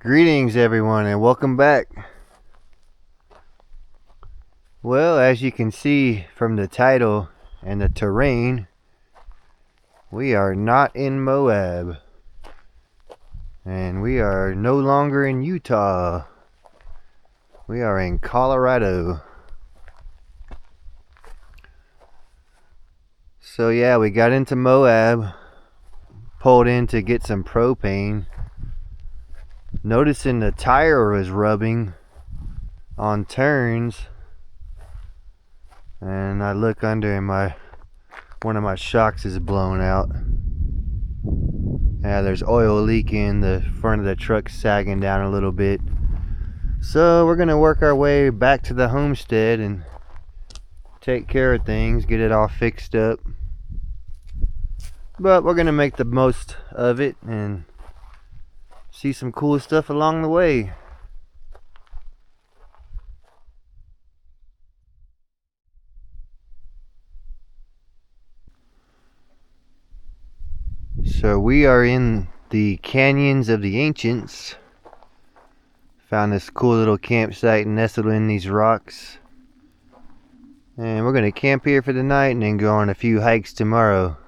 Greetings everyone and welcome back. Well, as you can see from the title and the terrain, we are not in Moab. And we are no longer in Utah. We are in Colorado. So yeah, we got into Moab, pulled in to get some propane. Noticing the tire was rubbing on turns. And I look under and one of my shocks is blown out. Yeah, there's oil leaking, the front of the truck sagging down a little bit. So we're gonna work our way back to the homestead and take care of things, get it all fixed up. But we're gonna make the most of it and see some cool stuff along the way. So we are in the canyons of the ancients. Found this cool little campsite nestled in these rocks. And we're gonna camp here for the night and then go on a few hikes tomorrow.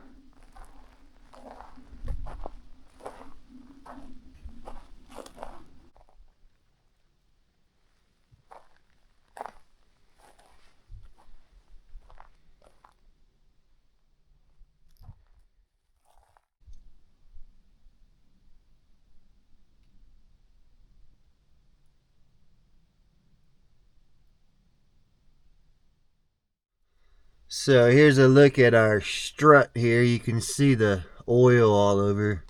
So here's a look at our strut here. You can see the oil all over.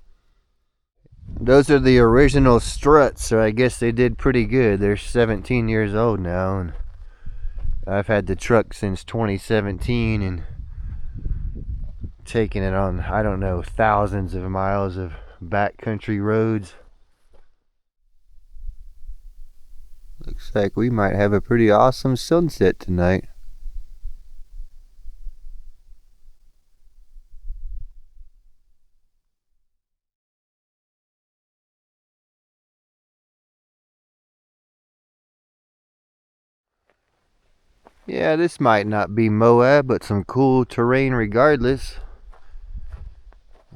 Those are the original struts, so I guess they did pretty good. They're 17 years old now, and I've had the truck since 2017 and taking it on, I don't know, thousands of miles of backcountry roads. Looks like we might have a pretty awesome sunset tonight. Yeah, this might not be Moab, but some cool terrain regardless.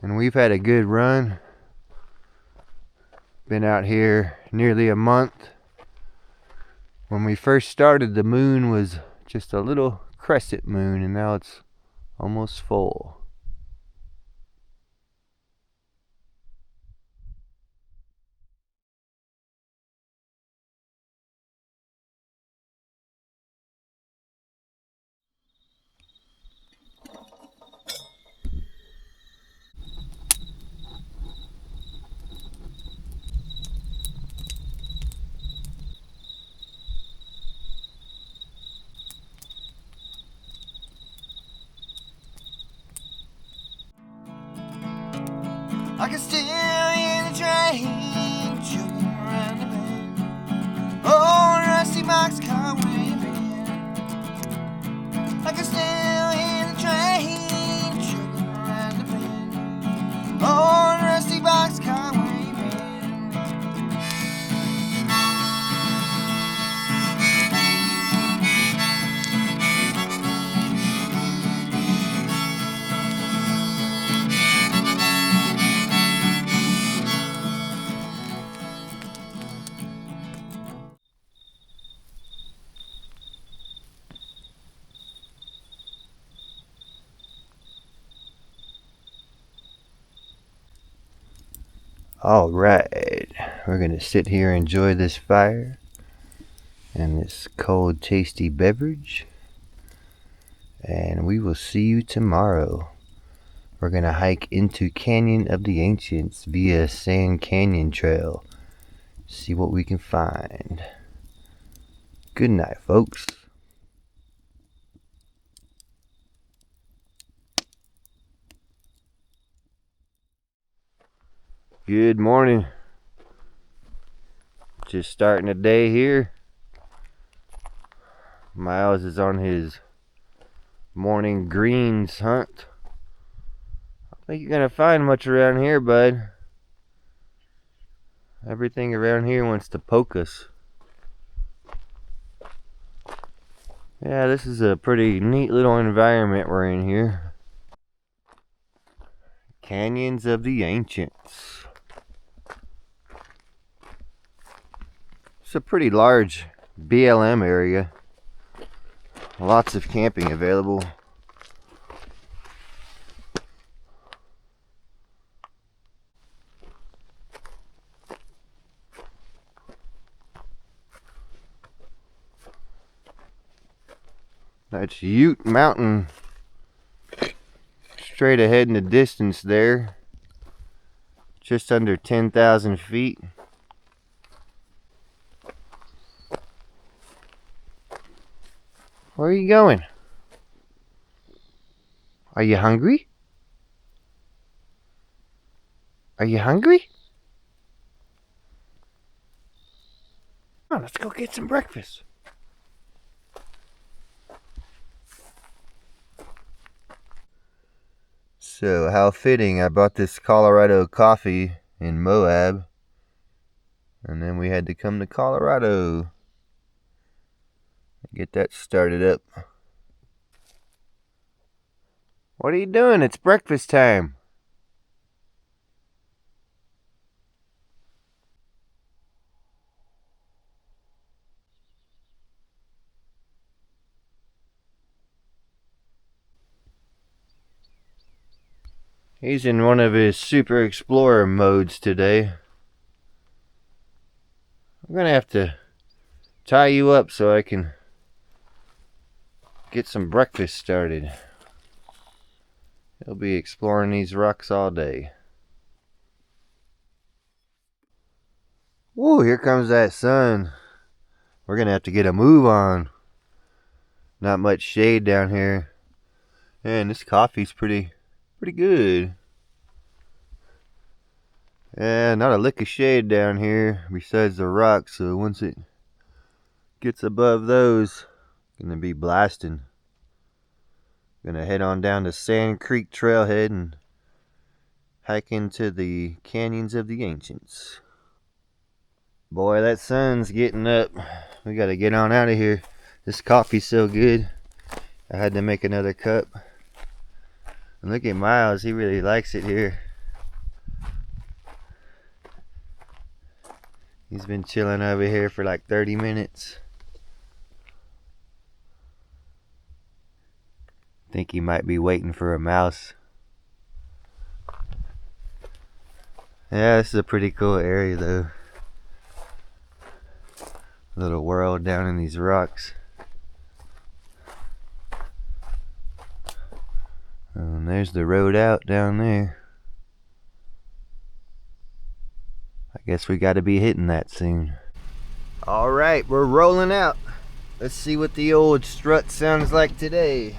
And we've had a good run. Been out here nearly a month. When we first started, the moon was just a little crescent moon, and now it's almost full. I can still hear the train chugging around the bend. Oh, rusty boxcar waving. I can still hear the train chugging around the bend. Oh, rusty boxcar waving. Alright, we're gonna sit here and enjoy this fire and this cold tasty beverage, and we will see you tomorrow. We're gonna hike into Canyon of the Ancients via Sand Canyon Trail. See what we can find. Good night, folks. Good morning. Just starting the day here. Miles is on his morning greens hunt. I don't think you're gonna find much around here, bud. Everything around here wants to poke us. Yeah, this is a pretty neat little environment we're in here. Canyons of the Ancients. It's a pretty large BLM area. Lots of camping available. That's Ute Mountain straight ahead in the distance there. Just under 10,000 feet. Where are you going? Are you hungry? Are you hungry? Come on, let's go get some breakfast. So, how fitting, I bought this Colorado coffee in Moab, and then we had to come to Colorado. Get that started up. What are you doing? It's breakfast time. He's in one of his super explorer modes today. I'm gonna have to tie you up so I can get some breakfast started. He'll be exploring these rocks all day. Whoa, here comes that sun. We're gonna have to get a move on. Not much shade down here. And this coffee's pretty good. Yeah, not a lick of shade down here besides the rocks, so once it gets above those, gonna be blasting. Gonna head on down to Sand Creek Trailhead and hike into the Canyons of the Ancients. Boy, that sun's getting up. We gotta get on out of here. This coffee's so good, I had to make another cup. And look at Miles, he really likes it here. He's been chilling over here for like 30 minutes. Think he might be waiting for a mouse. Yeah, this is a pretty cool area though. Little world down in these rocks. And there's the road out down there. I guess we gotta be hitting that soon. Alright, we're rolling out. Let's see what the old strut sounds like today.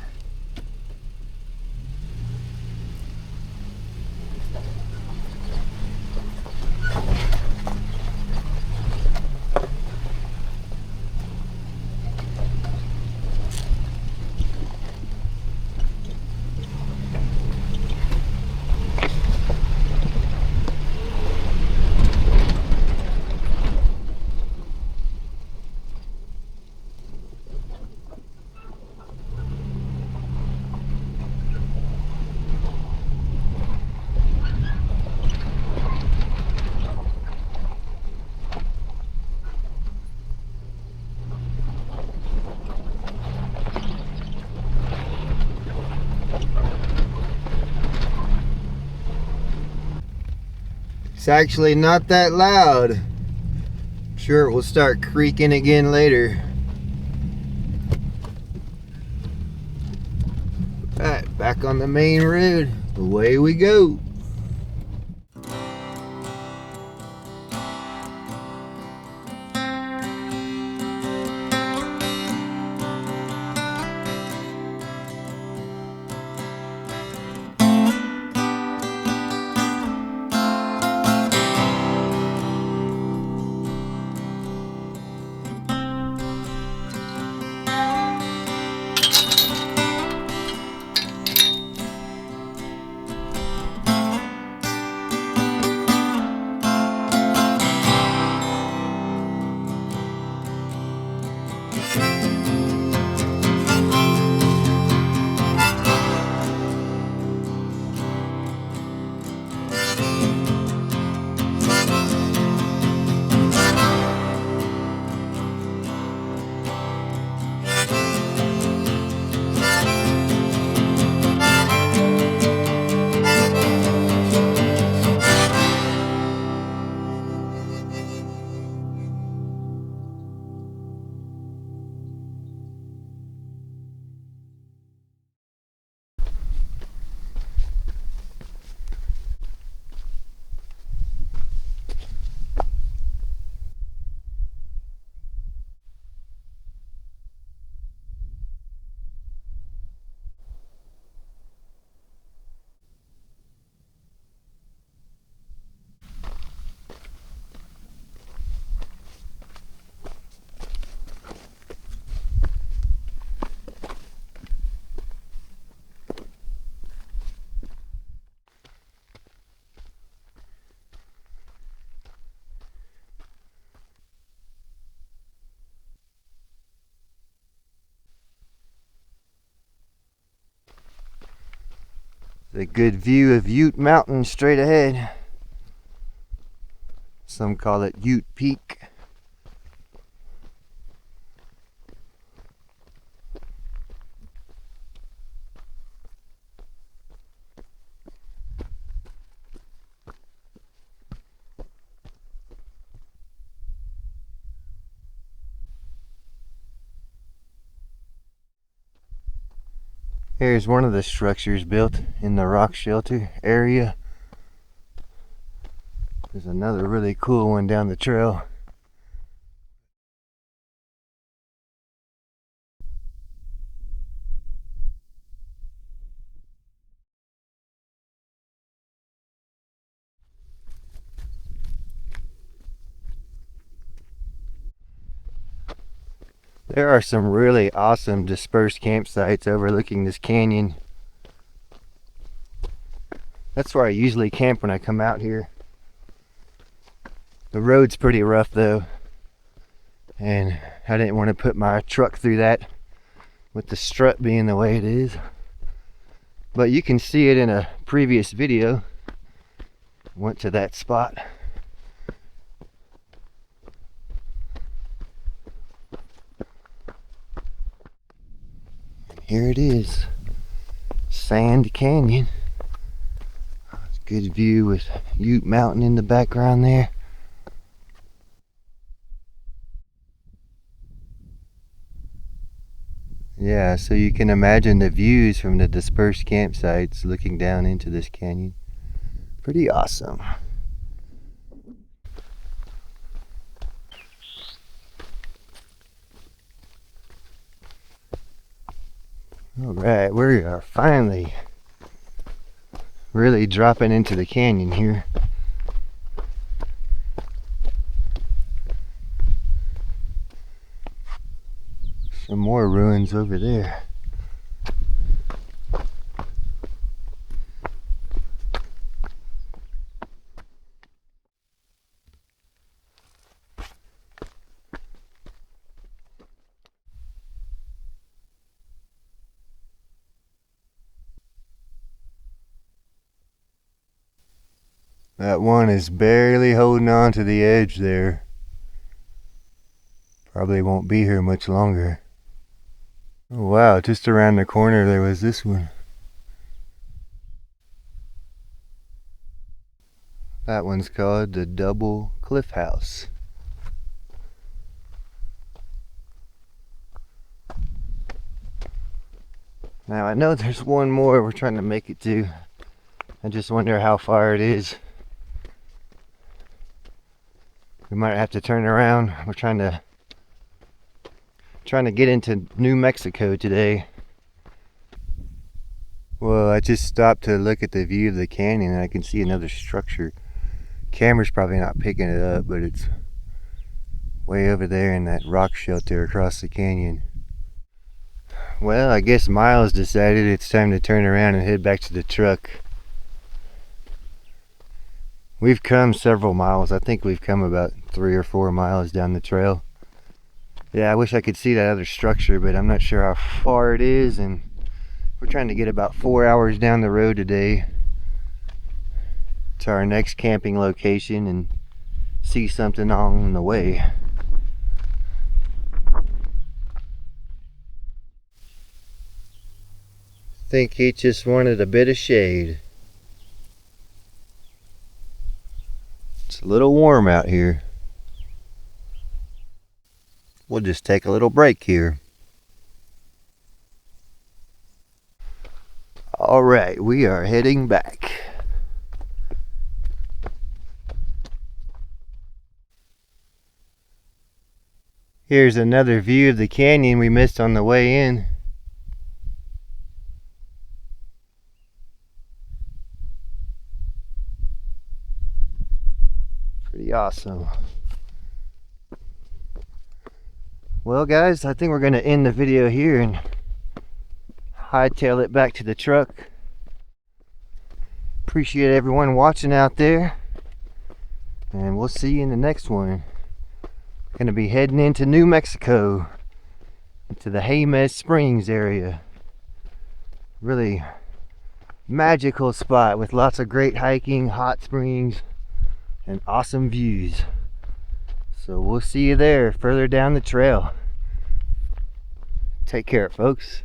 It's actually not that loud. I'm sure it will start creaking again later. Alright, back on the main road. Away we go. A good view of Ute Mountain straight ahead. Some call it Ute Peak. Here's one of the structures built in the rock shelter area. There's another really cool one down the trail. There are some really awesome dispersed campsites overlooking this canyon. That's where I usually camp when I come out here. The road's pretty rough though, and I didn't want to put my truck through that with the strut being the way it is. But you can see it in a previous video. Went to that spot. Here it is, Sand Canyon. Good view with Ute Mountain in the background there. Yeah, so you can imagine the views from the dispersed campsites looking down into this canyon. Pretty awesome. Alright, we are finally really dropping into the canyon here. Some more ruins over there. That one is barely holding on to the edge there. Probably won't be here much longer. Oh wow, just around the corner there was this one. That one's called the Double Cliff House. Now I know there's one more we're trying to make it to. I just wonder how far it is. We might have to turn around. We're trying to get into New Mexico today. Well, I just stopped to look at the view of the canyon and I can see another structure. Camera's probably not picking it up, but it's way over there in that rock shelter across the canyon. Well, I guess Miles decided it's time to turn around and head back to the truck. We've come several miles. I think we've come about 3 or 4 miles down the trail. Yeah, I wish I could see that other structure, but I'm not sure how far it is, and we're trying to get about 4 hours down the road today to our next camping location and see something on the way. Think he just wanted a bit of shade. It's a little warm out here. We'll just take a little break here. All right, we are heading back. Here's another view of the canyon we missed on the way in. Pretty awesome. Well guys, I think we're going to end the video here and hightail it back to the truck. Appreciate everyone watching out there, and we'll see you in the next one. Going to be heading into New Mexico, into the Jemez Springs area. Really magical spot with lots of great hiking, hot springs, and awesome views. So we'll see you there further down the trail. Take care, folks.